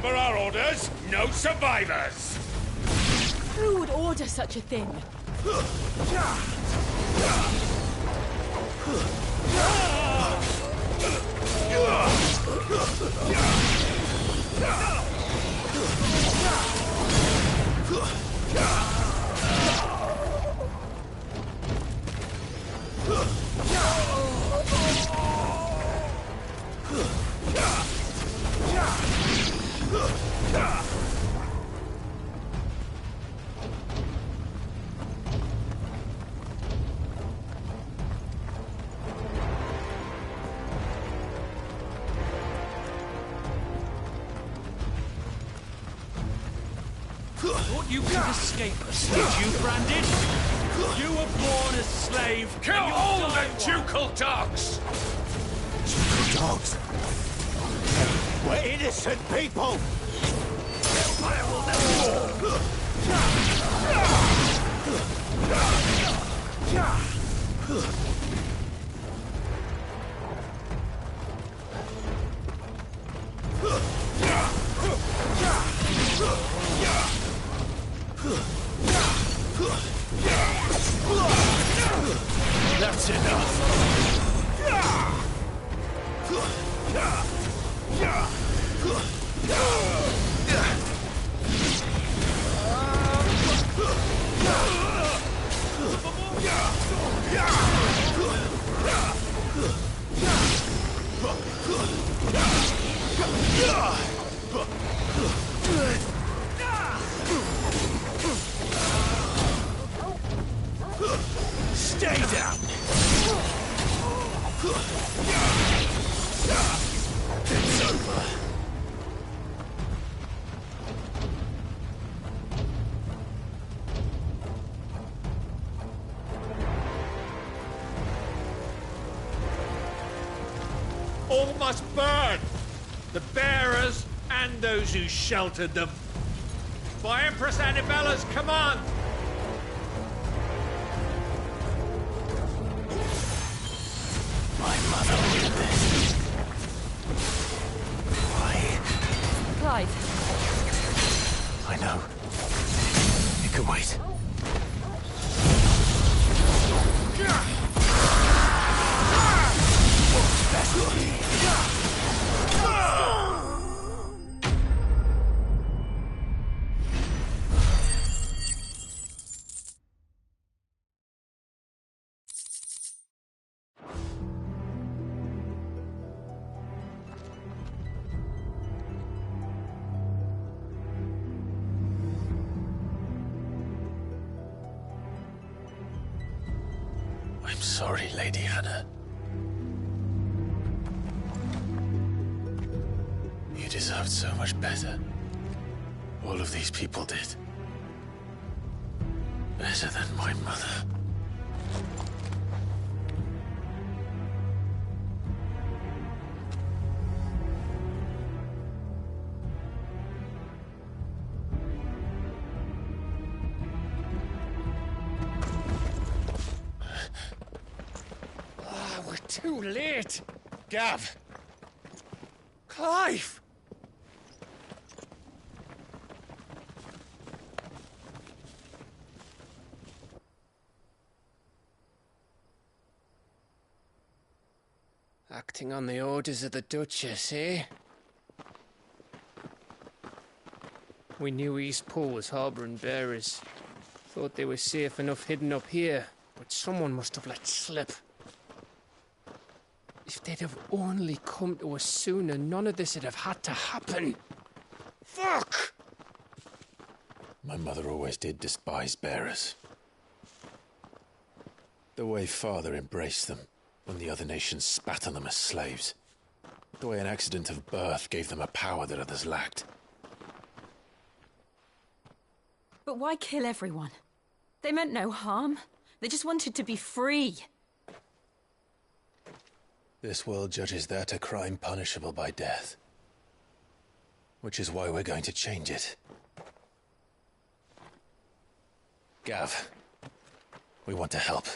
Remember our orders? No survivors! Who would order such a thing? Thought you could escape us, did you, Brandon? You were born a slave. Kill all the ducal dogs! Ducal dogs? We're innocent people! That's enough. Stay down! It's over. All must burn! The bearers and those who sheltered them. By Empress Annibella's command! My mother ordered this. Why? Clive. I know. It can wait. What's best for me? I'm sorry, Lady Hannah. You deserved so much better. All of these people did. Better than my mother. We're too late! Gav! Clive! Acting on the orders of the Duchess, eh? We knew Eastpool was harbouring bearers. Thought they were safe enough hidden up here, but someone must have let slip. If they'd have only come to us sooner, none of this would have had to happen. Fuck! My mother always did despise bearers. The way Father embraced them when the other nations spat on them as slaves. The way an accident of birth gave them a power that others lacked. But why kill everyone? They meant no harm. They just wanted to be free. This world judges that a crime punishable by death. Which is why we're going to change it. Gav, we want to help.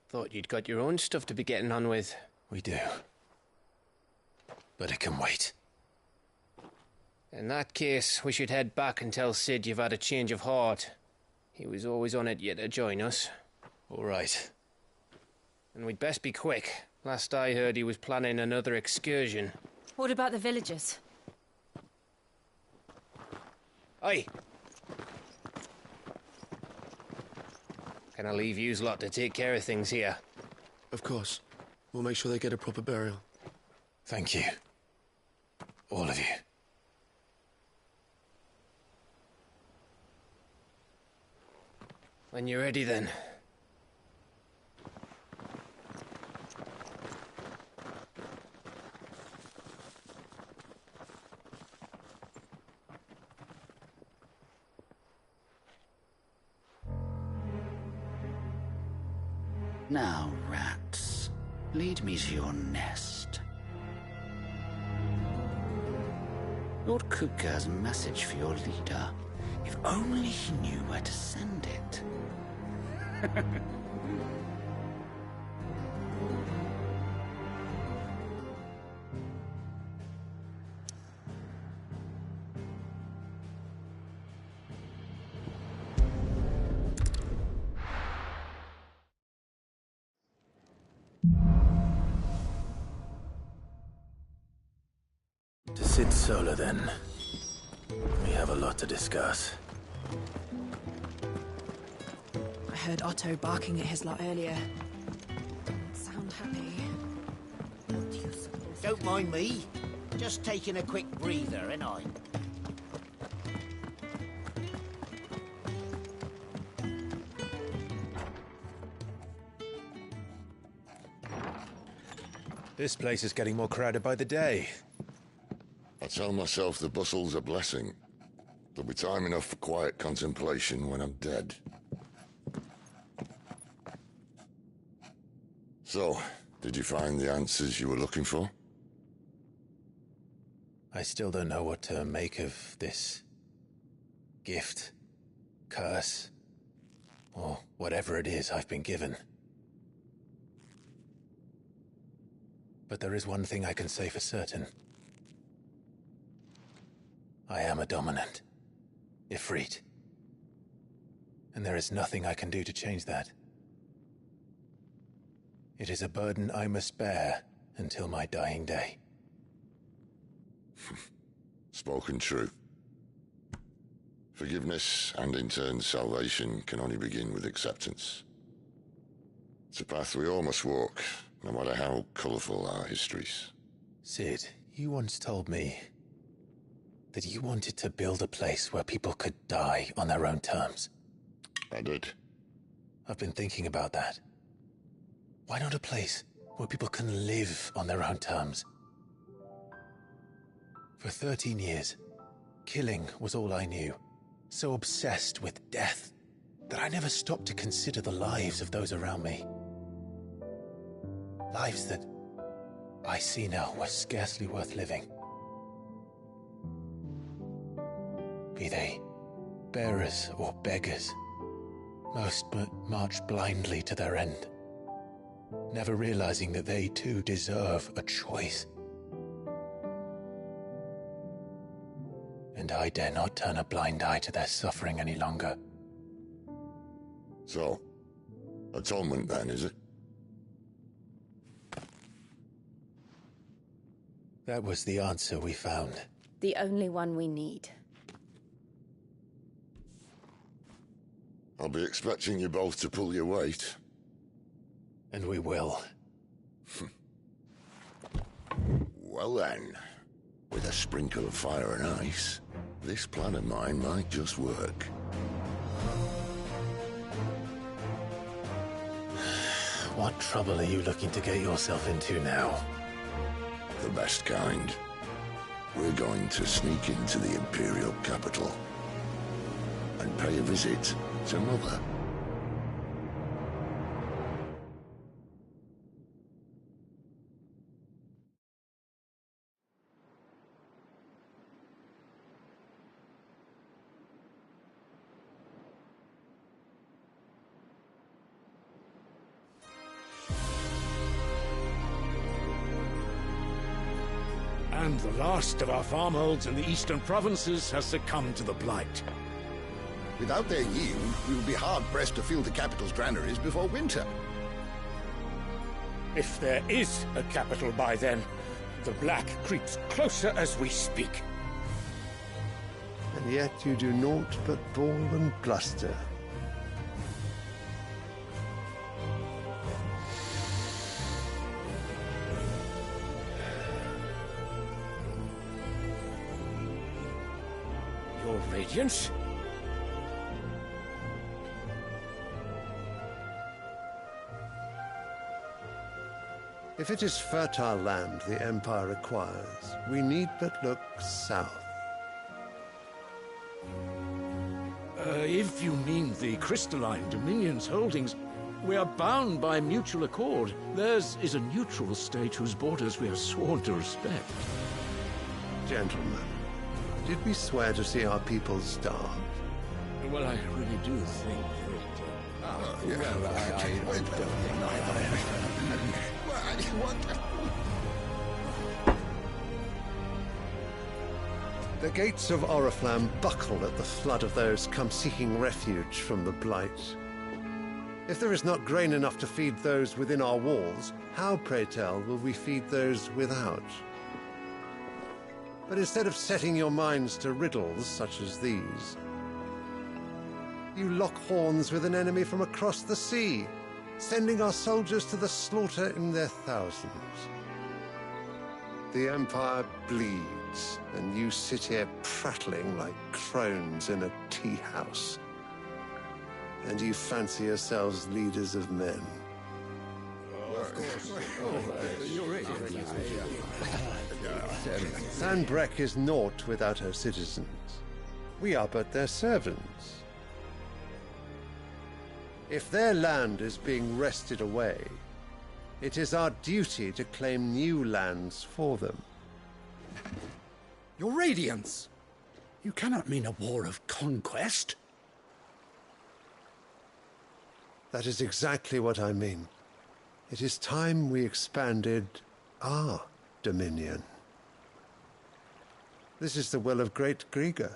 Thought you'd got your own stuff to be getting on with. We do. But it can wait. In that case, we should head back and tell Sid you've had a change of heart. He was always on it yet to join us. All right. And we'd best be quick. Last I heard, he was planning another excursion. What about the villagers? Aye. Can I leave yous lot to take care of things here? Of course. We'll make sure they get a proper burial. Thank you. All of you. When you're ready, then. Now, rats, lead me to your nest. Lord Kupka has a message for your leader. If only he knew where to send it. To Sid Solar, then. We have a lot to discuss. I heard Otto barking at his lot earlier. Sound happy. What do you suppose? Don't mind me. Just taking a quick breather, ain't I? This place is getting more crowded by the day. I tell myself the bustle's a blessing. There'll be time enough for quiet contemplation when I'm dead. So, did you find the answers you were looking for? I still don't know what to make of this gift, curse, or whatever it is I've been given. But there is one thing I can say for certain. I am a dominant, Ifrit. And there is nothing I can do to change that. It is a burden I must bear until my dying day. Spoken true. Forgiveness and in turn salvation can only begin with acceptance. It's a path we all must walk, no matter how colourful our histories. Sid, you once told me that you wanted to build a place where people could die on their own terms. I did. I've been thinking about that. Why not a place where people can live on their own terms? For 13 years, killing was all I knew. So obsessed with death that I never stopped to consider the lives of those around me. Lives that I see now were scarcely worth living. Be they bearers or beggars, most march blindly to their end, never realizing that they too deserve a choice. And I dare not turn a blind eye to their suffering any longer. So, atonement then, is it? That was the answer we found. The only one we need. I'll be expecting you both to pull your weight. And we will. Well then, with a sprinkle of fire and ice, this plan of mine might just work. What trouble are you looking to get yourself into now? The best kind. We're going to sneak into the Imperial capital and pay a visit to Mother. And the last of our farmholds in the eastern provinces has succumbed to the blight. Without their yield, we will be hard-pressed to fill the capital's granaries before winter. If there is a capital by then, the Black creeps closer as we speak. And yet you do naught but bawl and bluster. Your Radiance? If it is fertile land the Empire requires, we need but look south. If you mean the crystalline Dominion's holdings, we are bound by mutual accord. Theirs is a neutral state whose borders we are sworn to respect. Gentlemen, did we swear to see our people starve? Well, I really do think The gates of Oriflamme buckle at the flood of those come seeking refuge from the blight. If there is not grain enough to feed those within our walls, how, pray tell, will we feed those without? But instead of setting your minds to riddles such as these, you lock horns with an enemy from across the sea, sending our soldiers to the slaughter in their thousands. The Empire bleeds, and you sit here prattling like crones in a tea-house. And you fancy yourselves leaders of men. Sanbreque is naught without her citizens. We are but their servants. If their land is being wrested away, it is our duty to claim new lands for them. Your Radiance! You cannot mean a war of conquest. That is exactly what I mean. It is time we expanded our dominion. This is the will of great Griga.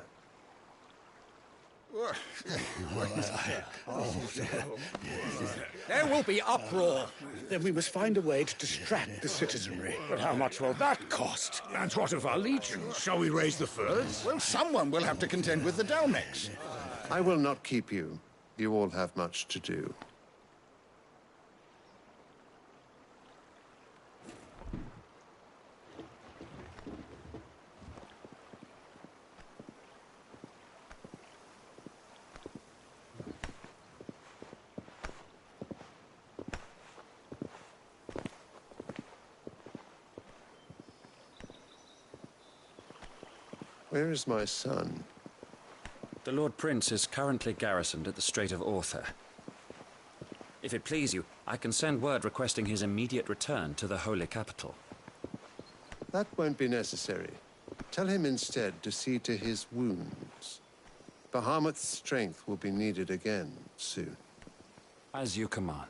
There will be uproar. Then we must find a way to distract the citizenry. But how much will that cost? And what of our legions? Shall we raise the furs? Well, someone will have to contend with the Dalmex. I will not keep you. You all have much to do. Where is my son? The Lord Prince is currently garrisoned at the Strait of Orther. If it please you, I can send word requesting his immediate return to the Holy Capital. That won't be necessary. Tell him instead to see to his wounds. Bahamut's strength will be needed again soon. As you command.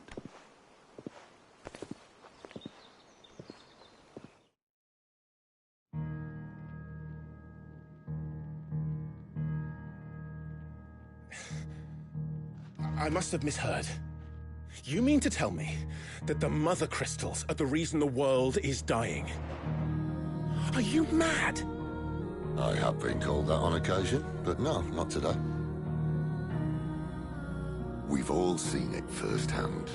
I must have misheard. You mean to tell me that the Mother Crystals are the reason the world is dying? Are you mad? I have been called that on occasion, but no, not today. We've all seen it firsthand.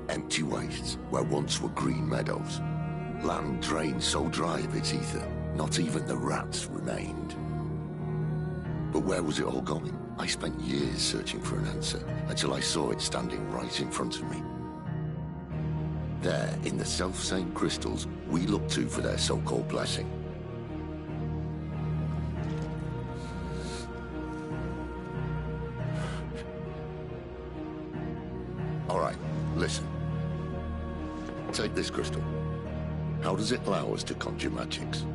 Empty wastes where once were green meadows. Land drained so dry of its ether, not even the rats remained. But where was it all going? I spent years searching for an answer, until I saw it standing right in front of me. There, in the self-same crystals we look to for their so-called blessing. All right, listen. Take this crystal. How does it allow us to conjure magics?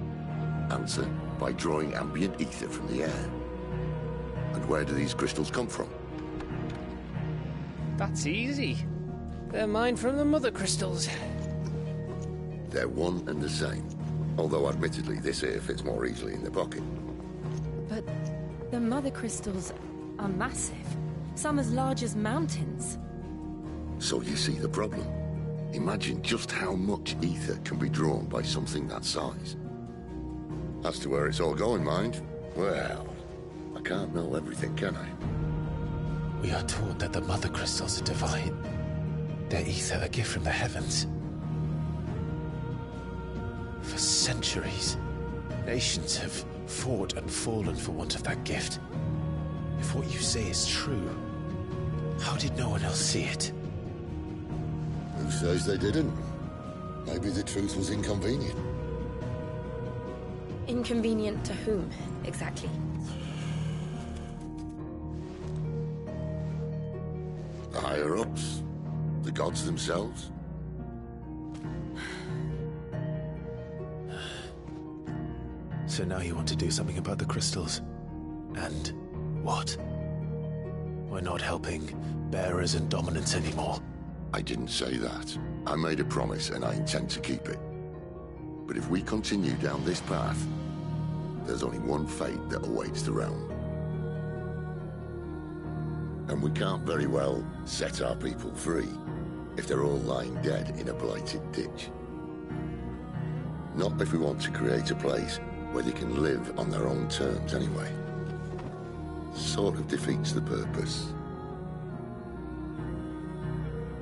Answer, by drawing ambient ether from the air. And where do these crystals come from? That's easy. They're mine from the Mother Crystals. They're one and the same. Although, admittedly, this here fits more easily in the pocket. But the mother crystals are massive. Some as large as mountains. So you see the problem. Imagine just how much ether can be drawn by something that size. As to where it's all going, mind, well, I can't know everything, can I? We are taught that the mother crystals are divine. Their ether a gift from the heavens. For centuries, nations have fought and fallen for want of that gift. If what you say is true, how did no one else see it? Who says they didn't? Maybe the truth was inconvenient. Inconvenient to whom, exactly? The higher-ups? The gods themselves? So now you want to do something about the crystals. And what? We're not helping bearers and dominants anymore. I didn't say that. I made a promise and I intend to keep it. But if we continue down this path, there's only one fate that awaits the realm. And we can't very well set our people free if they're all lying dead in a blighted ditch. Not if we want to create a place where they can live on their own terms anyway. Sort of defeats the purpose.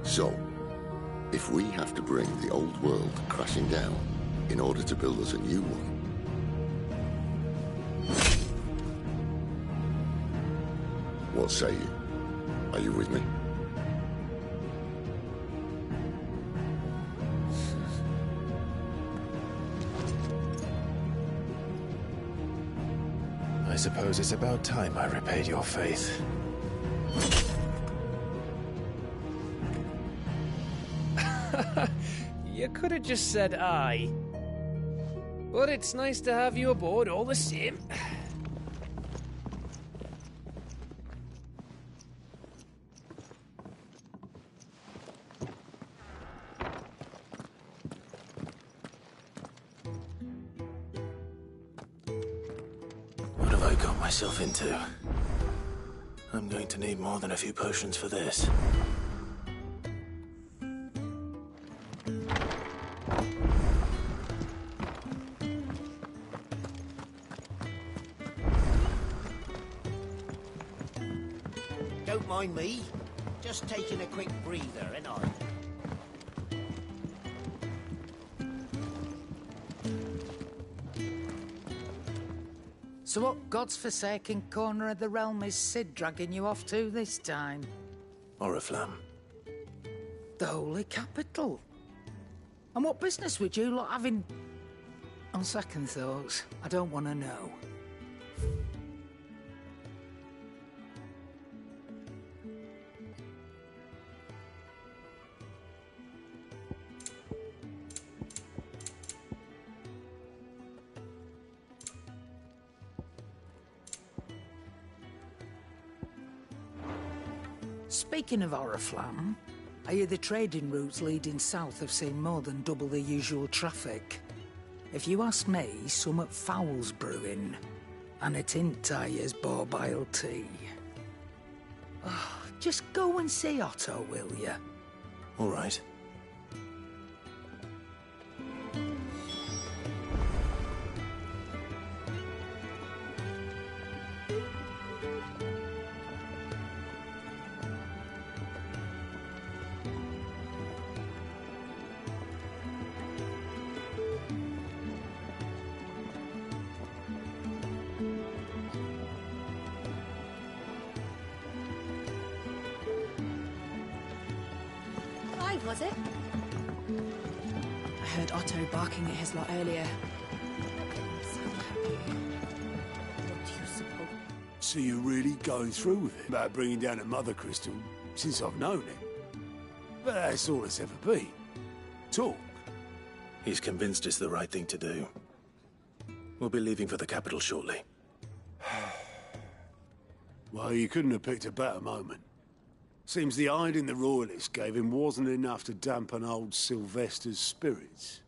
So, if we have to bring the old world crashing down in order to build us a new one, what say you? Are you with me? I suppose it's about time I repaid your faith. You could have just said aye. But it's nice to have you aboard all the same. What have I got myself into? I'm going to need more than a few potions for this. Don't mind me. Just taking a quick breather, ain't I? So what God's forsaken corner of the realm is Cid dragging you off to this time? Oriflamme. The Holy Capital. And what business would you lot have in... On second thoughts, I don't want to know. Speaking of Oriflamme, I hear the trading routes leading south have seen more than double the usual traffic. If you ask me, summat foul's brewing, and it ain't Tyre's borbile tea. Oh, just go and see Otto, will you? All right. Was it? I heard Otto barking at his lot earlier. Sound happy. What do you suppose? So you're really going through with it about bringing down a mother crystal since I've known it? But that's all it's ever been. Talk. He's convinced it's the right thing to do. We'll be leaving for the capital shortly. Well, you couldn't have picked a better moment. Seems the hiding the Royalists gave him wasn't enough to dampen old Sylvester's spirits.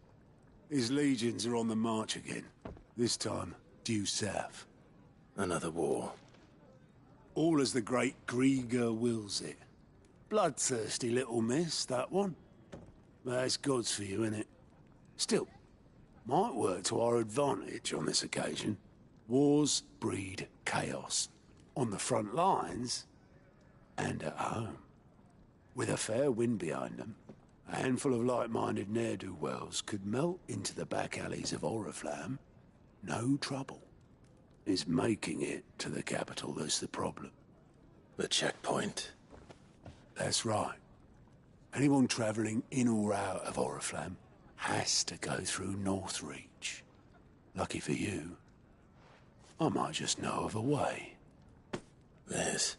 His legions are on the march again. This time, due south. Another war. All as the great Grieger wills it. Bloodthirsty little miss, that one. But it's God's for you, innit? Still, might work to our advantage on this occasion. Wars breed chaos. On the front lines, and at home. With a fair wind behind them, a handful of like-minded ne'er-do-wells could melt into the back alleys of Oriflamme. No trouble. It's making it to the capital that's the problem. The checkpoint. That's right. Anyone travelling in or out of Oriflamme has to go through Northreach. Lucky for you, I might just know of a way. There's...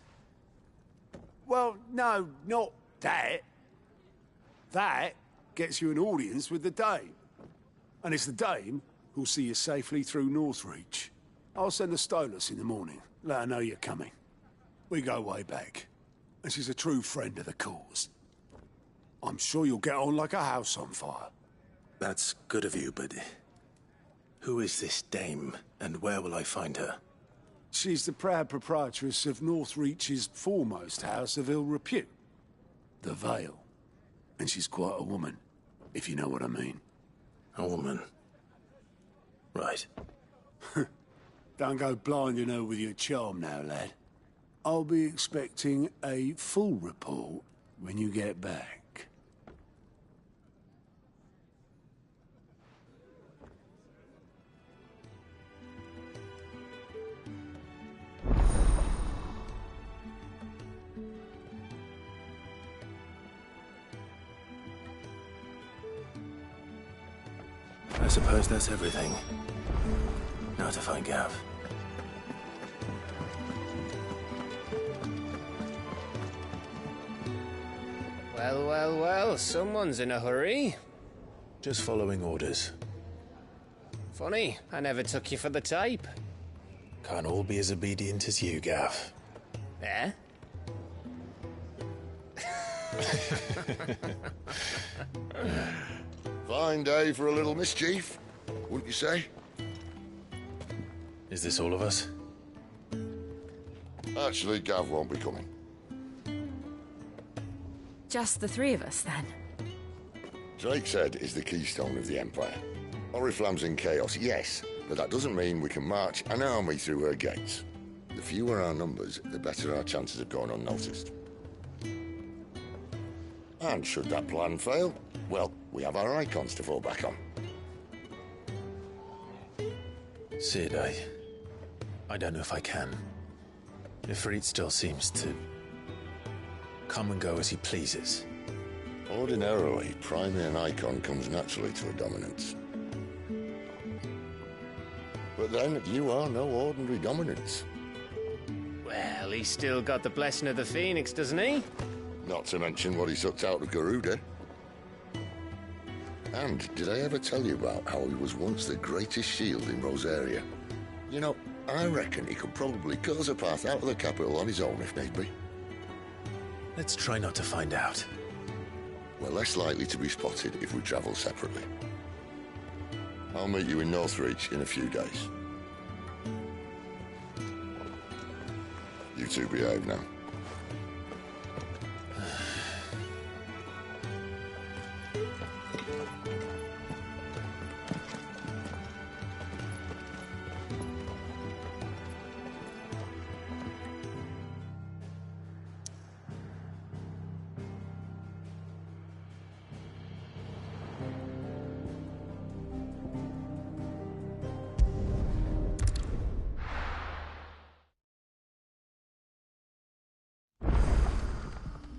Well, no, not that. That gets you an audience with the Dame. And it's the Dame who'll see you safely through Northreach. I'll send a Stolas in the morning. Let her know you're coming. We go way back. And she's a true friend of the cause. I'm sure you'll get on like a house on fire. That's good of you, but... who is this Dame, and where will I find her? She's the proud proprietress of Northreach's foremost house of ill repute. The Vale. And she's quite a woman, if you know what I mean. A woman? Right. Don't go blinding her with your charm now, lad. I'll be expecting a full report when you get back. I suppose that's everything. Now to find Gav. Well, well, well, someone's in a hurry. Just following orders. Funny, I never took you for the type. Can't all be as obedient as you, Gav. Eh? Fine day for a little mischief, wouldn't you say? Is this all of us? Actually, Gav won't be coming. Just the three of us, then? Drake's Head is the keystone of the Empire. Oriflamme's in chaos, yes, but that doesn't mean we can march an army through her gates. The fewer our numbers, the better our chances of going unnoticed. And should that plan fail, well, we have our icons to fall back on. Cid, I don't know if I can. Ifrit still seems to come and go as he pleases. Ordinarily, priming an icon comes naturally to a dominance. But then, you are no ordinary dominance. Well, he's still got the blessing of the Phoenix, doesn't he? Not to mention what he sucked out of Garuda. And did I ever tell you about how he was once the greatest shield in Rosaria? You know, I reckon he could probably cut us a path out of the capital on his own if need be. Let's try not to find out. We're less likely to be spotted if we travel separately. I'll meet you in Northreach in a few days. You two behave now.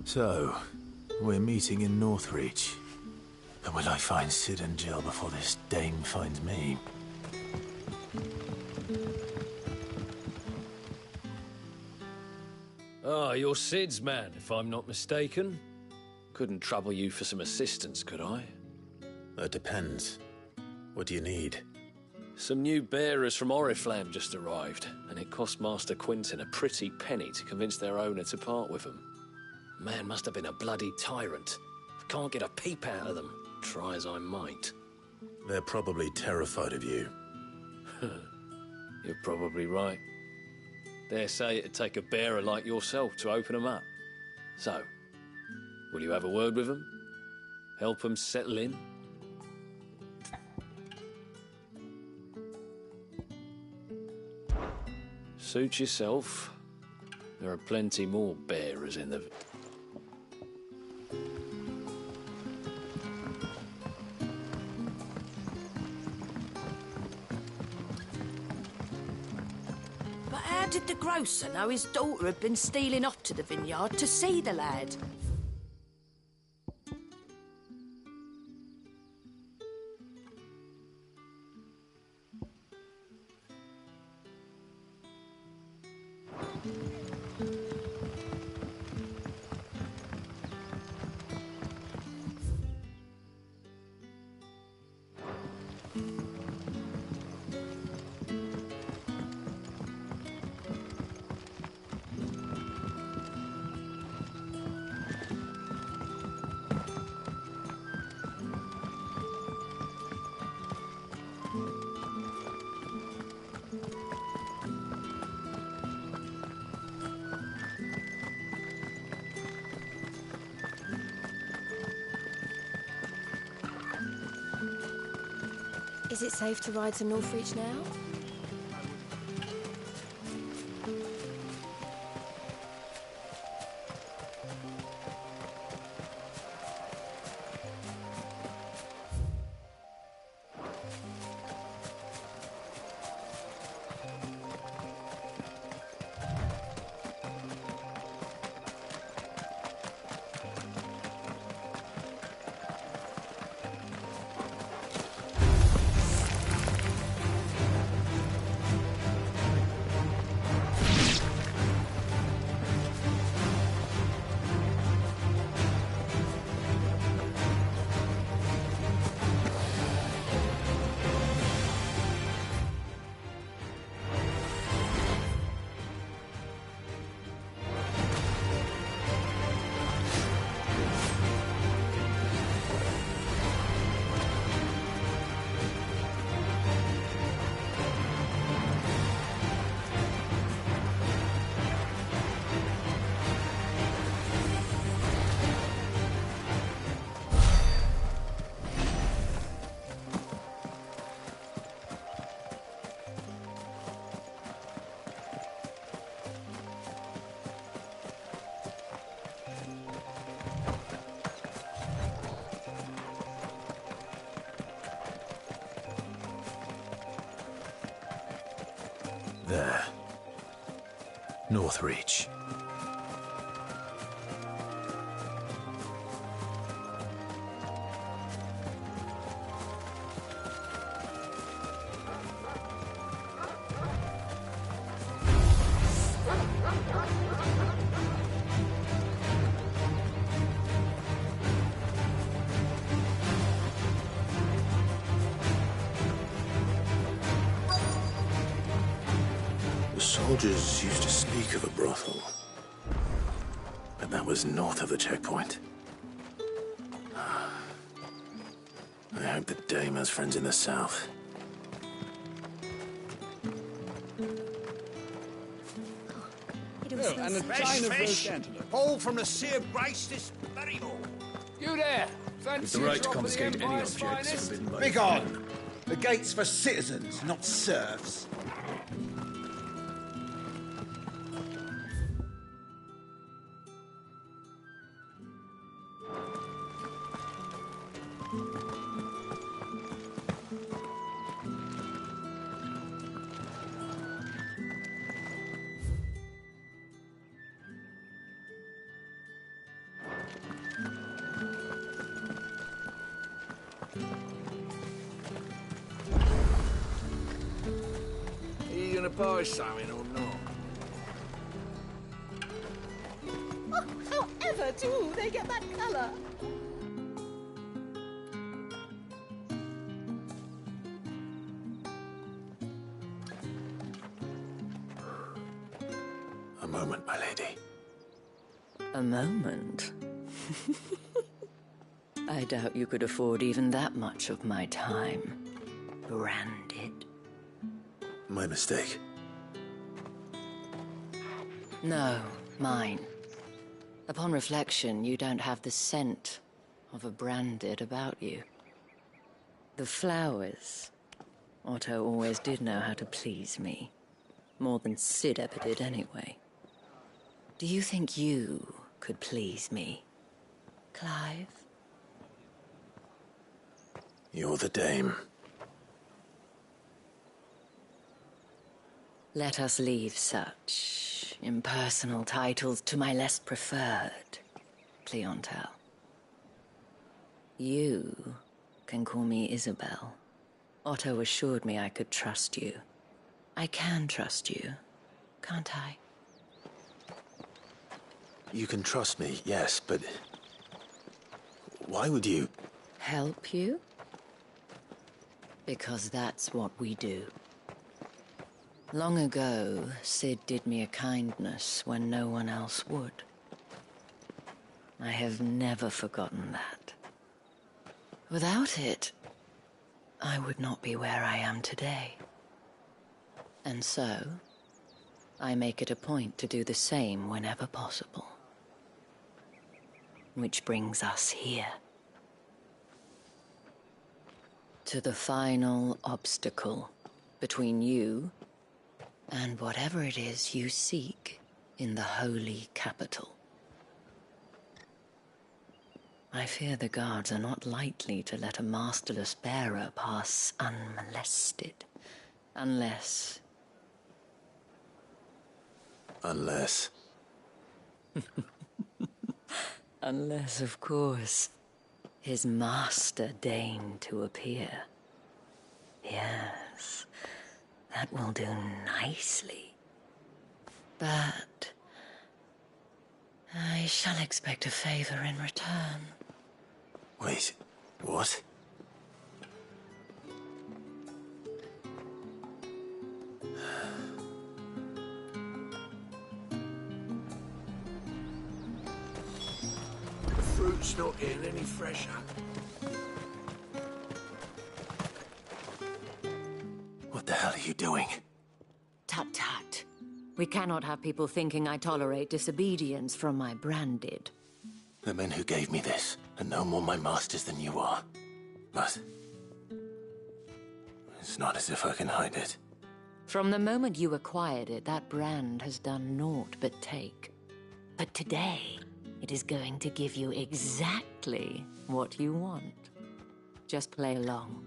So, we're meeting in Northreach. But will I find Cid and Jill before this Dame finds me? Ah, you're Cid's man, if I'm not mistaken. Couldn't trouble you for some assistance, could I? That depends. What do you need? Some new bearers from Oriflamme just arrived, and it cost Master Quinton a pretty penny to convince their owner to part with them. Man must have been a bloody tyrant. Can't get a peep out of them, try as I might. They're probably terrified of you. You're probably right. Dare say it'd take a bearer like yourself to open them up. So, will you have a word with them? Help them settle in? Suit yourself. There are plenty more bearers in the... But how did the grocer know his daughter had been stealing off to the vineyard to see the lad? Is it safe to ride to Northreach now? There. Northreach. The soldiers used to speak of a brothel, but that was north of the checkpoint. I hope that Dame has friends in the south. Oh, and a chine of roast antelope. All from the Sea of Grace this very morning. You there! With the right to confiscate any objects forbidden by... Begone! The gate's for citizens, not serfs. Are you gonna buy something or not? Oh, however do they get that colour? A moment, my lady. A moment? I doubt you could afford even that much of my time. Branded. My mistake. No, mine. Upon reflection, you don't have the scent of a branded about you. The flowers. Otto always did know how to please me. More than Sid ever did anyway. Do you think you could please me, Clive? You're the dame. Let us leave such impersonal titles to my less preferred clientele. You can call me Isabel. Otto assured me I could trust you. I can trust you, can't I? You can trust me, yes, but... why would you... Help you? Because that's what we do. Long ago, Sid did me a kindness when no one else would. I have never forgotten that. Without it, I would not be where I am today. And so, I make it a point to do the same whenever possible. Which brings us here. To the final obstacle between you and whatever it is you seek in the holy capital. I fear the guards are not likely to let a masterless bearer pass unmolested, unless... Unless... Unless, of course, his master deigned to appear. Yes, that will do nicely. But I shall expect a favor in return. Wait, what? The fruit's not getting any fresher. What the hell are you doing? Tut-tut. We cannot have people thinking I tolerate disobedience from my branded. The men who gave me this are no more my masters than you are. But... it's not as if I can hide it. From the moment you acquired it, that brand has done naught but take. But today, it is going to give you exactly what you want. Just play along.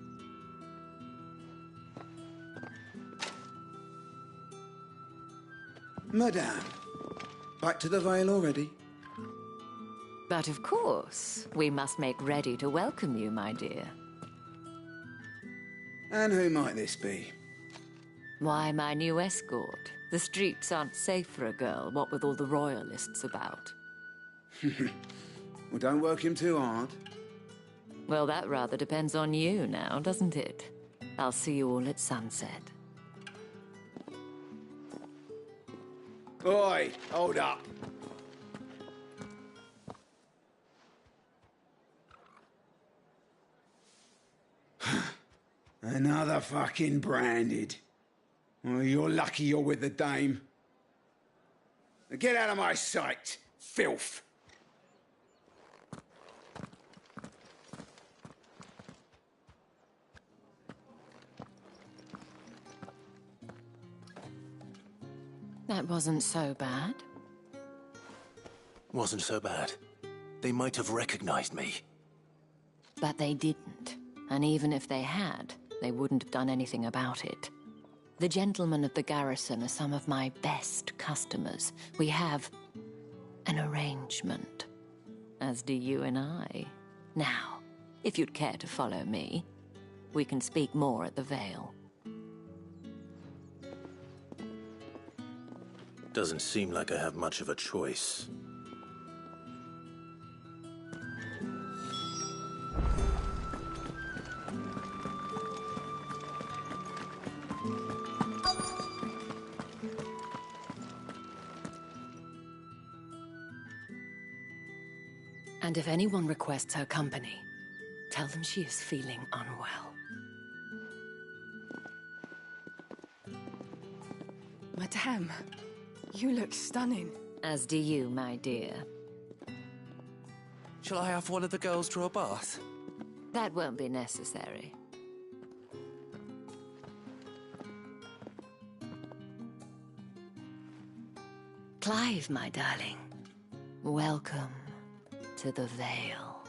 Madame, back to the Vale already? But of course, we must make ready to welcome you, my dear. And who might this be? Why, my new escort. The streets aren't safe for a girl, what with all the royalists about. Well, don't work him too hard. Well, that rather depends on you now, doesn't it? I'll see you all at sunset. Oi, hold up. Another fucking branded. Well, you're lucky you're with the dame. Now get out of my sight, filth. That wasn't so bad. Wasn't so bad. They might have recognized me. But they didn't. And even if they had, they wouldn't have done anything about it. The gentlemen of the garrison are some of my best customers. We have an arrangement, as do you and I. Now, if you'd care to follow me, we can speak more at the Vale. Doesn't seem like I have much of a choice. And if anyone requests her company, Tell them she is feeling unwell. Madame, you look stunning. As do you, my dear. Shall I have one of the girls draw a bath? That won't be necessary. Clive, my darling, welcome to the Vale.